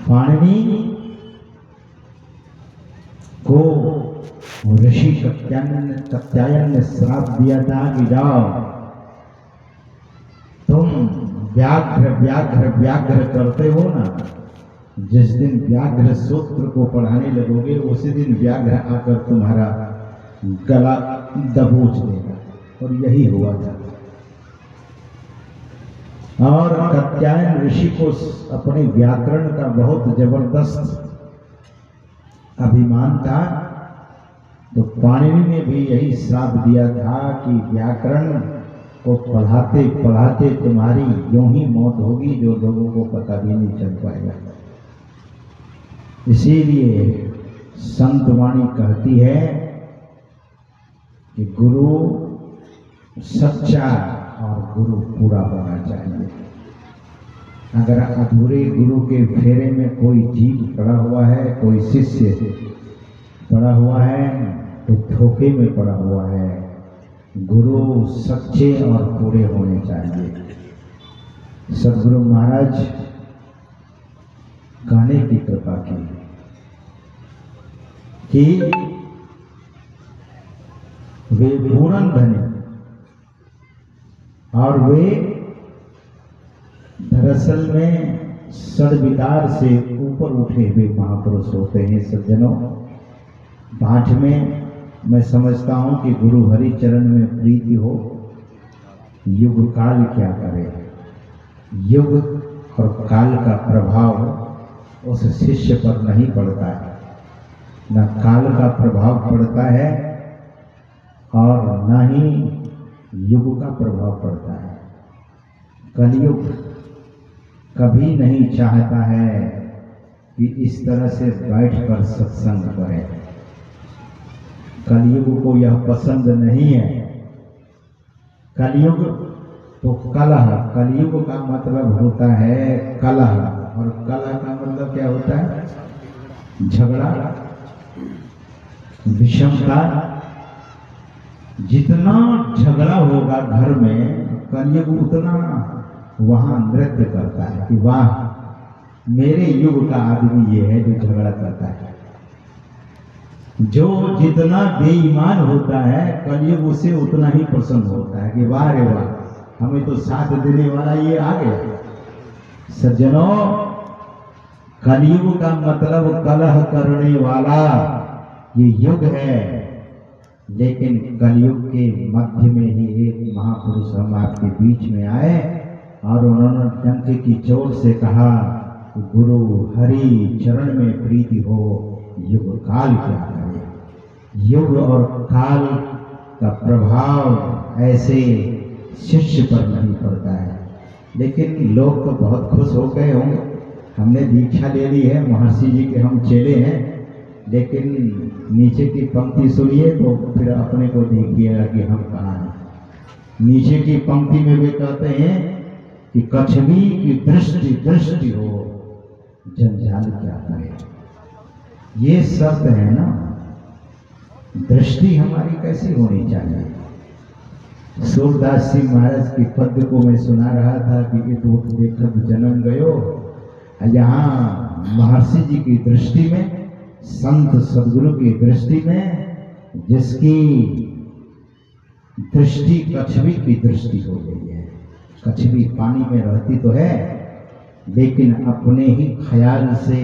पाणिनि को ऋषि कात्यायन ने श्राप दिया था कि जाओ तुम व्याघ्र व्याघ्र व्याघ्र करते हो ना, जिस दिन व्याघ्र सूत्र को पढ़ाने लगोगे उसी दिन व्याघ्र आकर तुम्हारा गला दबोच देगा। और यही हुआ था। और कात्यायन ऋषि को अपने व्याकरण का बहुत जबरदस्त अभिमान था, तो पाणिनि ने भी यही श्राप दिया था कि व्याकरण को पढ़ाते पढ़ाते तुम्हारी यूं ही मौत होगी जो लोगों को पता भी नहीं चल पाएगा। इसीलिए संत वाणी कहती है कि गुरु सच्चा और गुरु पूरा होना चाहिए। अगर अधूरे गुरु के फेरे में कोई जीव पड़ा हुआ है, कोई शिष्य पड़ा हुआ है, तो धोखे में पड़ा हुआ है। गुरु सच्चे और पूरे होने चाहिए। सदगुरु महाराज कहने की कृपा की कि वे पूर्ण धनी और वे दरअसल में सद्विकार से ऊपर उठे हुए महापुरुष होते हैं। सज्जनों, पाठ में मैं समझता हूं कि गुरु हरि चरण में प्रीति हो, युग काल क्या करे। युग और काल का प्रभाव उस शिष्य पर नहीं पड़ता है, न काल का प्रभाव पड़ता है और न ही युग का प्रभाव पड़ता है। कलयुग कभी नहीं चाहता है कि इस तरह से बैठकर सत्संग करें। कलयुग को यह पसंद नहीं है। कलयुग तो कलह, कलयुग का मतलब होता है कलह, और कलह का मतलब क्या होता है? झगड़ा, विषमता। जितना झगड़ा होगा घर में, कलयुग उतना वहां नृत्य करता है कि वाह मेरे युग का आदमी ये है जो झगड़ा करता है। जो जितना बेईमान होता है कलयुग उसे उतना ही प्रसन्न होता है कि वाह रे वाह, हमें तो साथ देने वाला ये आ गया। सज्जनों, कलयुग का मतलब कलह करने वाला ये युग है। लेकिन कलयुग के मध्य में ही एक महापुरुष हम आपके बीच में आए और उन्होंने डंक की चोट से कहा, गुरु हरि चरण में प्रीति हो, युग काल क्या करे। युग और काल का प्रभाव ऐसे शिष्य पर नहीं पड़ता है। लेकिन लोग तो बहुत खुश हो गए होंगे, हमने दीक्षा ले ली है, महर्षि जी के हम चेले हैं। लेकिन नीचे की पंक्ति सुनिए तो फिर अपने को देखिएगा कि हम कहाँ हैं। नीचे की पंक्ति में वे कहते हैं कि कछवी की दृष्टि दृष्टि हो, जंजाल क्या करे। ये शब्द है ना, दृष्टि हमारी कैसी होनी चाहिए। सूरदास जी महाराज की पद्य को मैं सुना रहा था कि इतोट देखत जन्म गयो। यहाँ महर्षि जी की दृष्टि में, संत सदगुरु की दृष्टि में, जिसकी दृष्टि कछवी की दृष्टि हो गई है। कछवी पानी में रहती तो है, लेकिन अपने ही ख्याल से